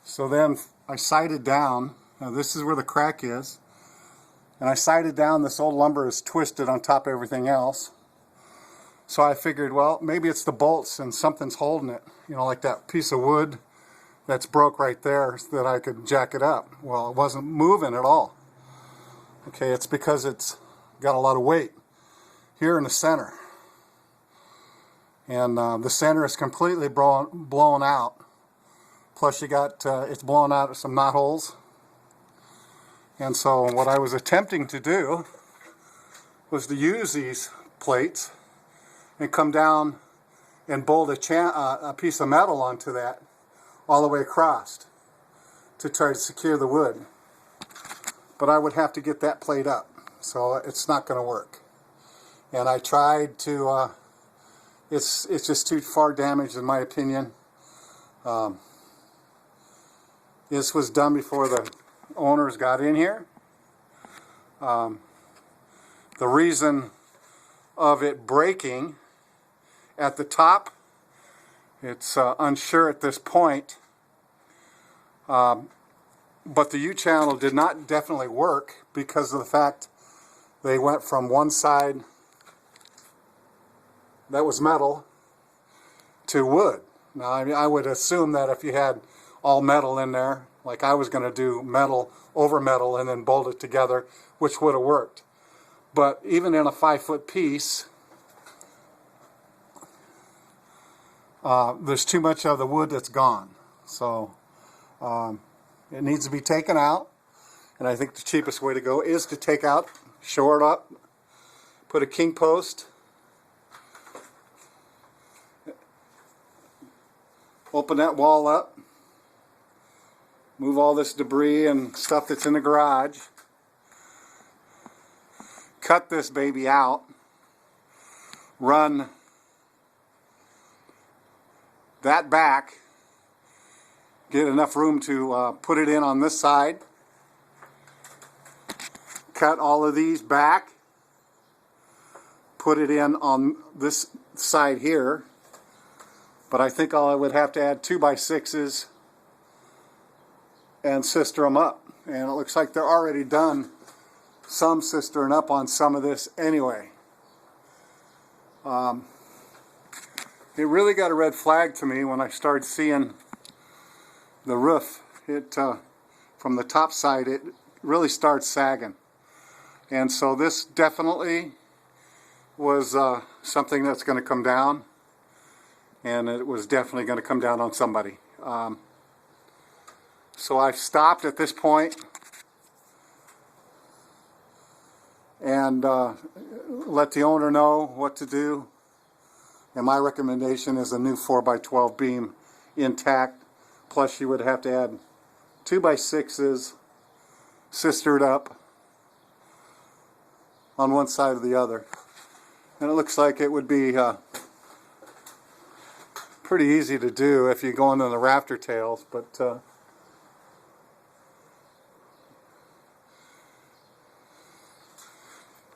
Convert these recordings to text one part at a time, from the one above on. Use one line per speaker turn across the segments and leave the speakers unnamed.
So then I sighted down. Now this is where the crack is. And I sighted down. This old lumber is twisted on top of everything else. So I figured, well, maybe it's the bolts and something's holding it. You know, like that piece of wood that's broke right there so that I could jack it up. Well, it wasn't moving at all. Okay, it's because it's got a lot of weight here in the center. And the center is completely blown out. Plus you got, it's blown out some knot holes. And so what I was attempting to do was to use these plates and come down and bolt a piece of metal onto that all the way across to try to secure the wood. But I would have to get that plate up, so it's not going to work. And I tried to, it's just too far damaged in my opinion. This was done before the owners got in here. The reason of it breaking at the top, it's unsure at this point, but the U-channel did not definitely work because of the fact they went from one side that was metal to wood. Now I mean, I would assume that if you had all metal in there, like I was going to do metal over metal and then bolt it together, which would have worked. But even in a 5-foot piece, there's too much of the wood that's gone. So it needs to be taken out. And I think the cheapest way to go is to take out, shore it up, put a king post, open that wall up, move all this debris and stuff that's in the garage, cut this baby out, run that back, get enough room to put it in on this side, cut all of these back, put it in on this side here. But I think I would have to add 2x6s and sister them up. And it looks like they're already done some sistering up on some of this anyway. It really got a red flag to me when I started seeing the roof. From the top side, it really starts sagging. And so this definitely was something that's going to come down. And it was definitely going to come down on somebody. So I've stopped at this point and let the owner know what to do. And my recommendation is a new 4x12 beam intact. Plus you would have to add 2x6s sistered up on one side or the other. And it looks like it would be pretty easy to do if you go into the rafter tails, but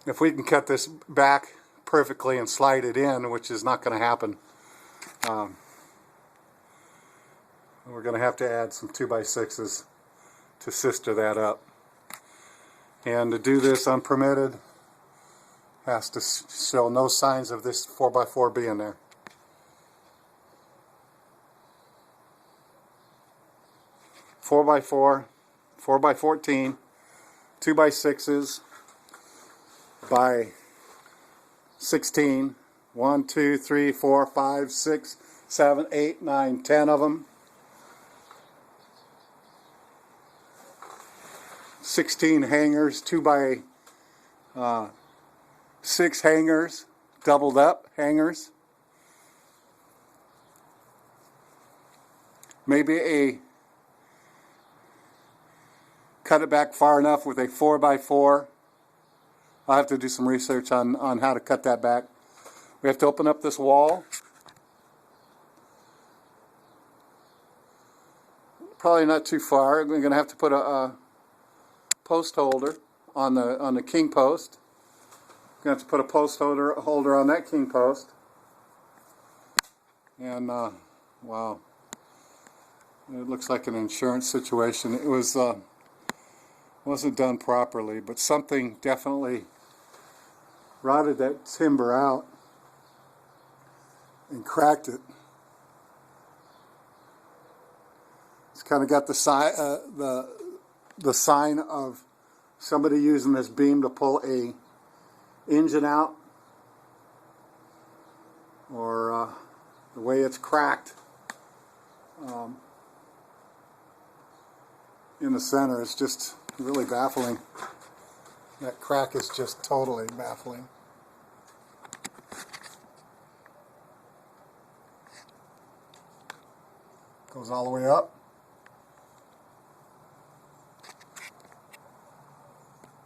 if we can cut this back perfectly and slide it in, which is not going to happen, we're going to have to add some 2x6s to sister that up. And to do this unpermitted, has to show no signs of this 4x4 being there. 4x4, 4x14, 2x6s by 16. 1, 2, 3, 4, 5, 6, 7, 8, 9, 10 of them. 16 hangers, 2x6 hangers, doubled up hangers. Maybe cut it back far enough with a 4x4. I'll have to do some research on how to cut that back. We have to open up this wall. Probably not too far. We're going to have to put a post holder on the king post. We're going to have to put a post holder on that king post. And wow. It looks like an insurance situation. It was wasn't done properly, but something definitely rotted that timber out and cracked it. It's kind of got the sign of somebody using this beam to pull a engine out, or the way it's cracked in the center is just really baffling. That crack is just totally baffling. Goes all the way up.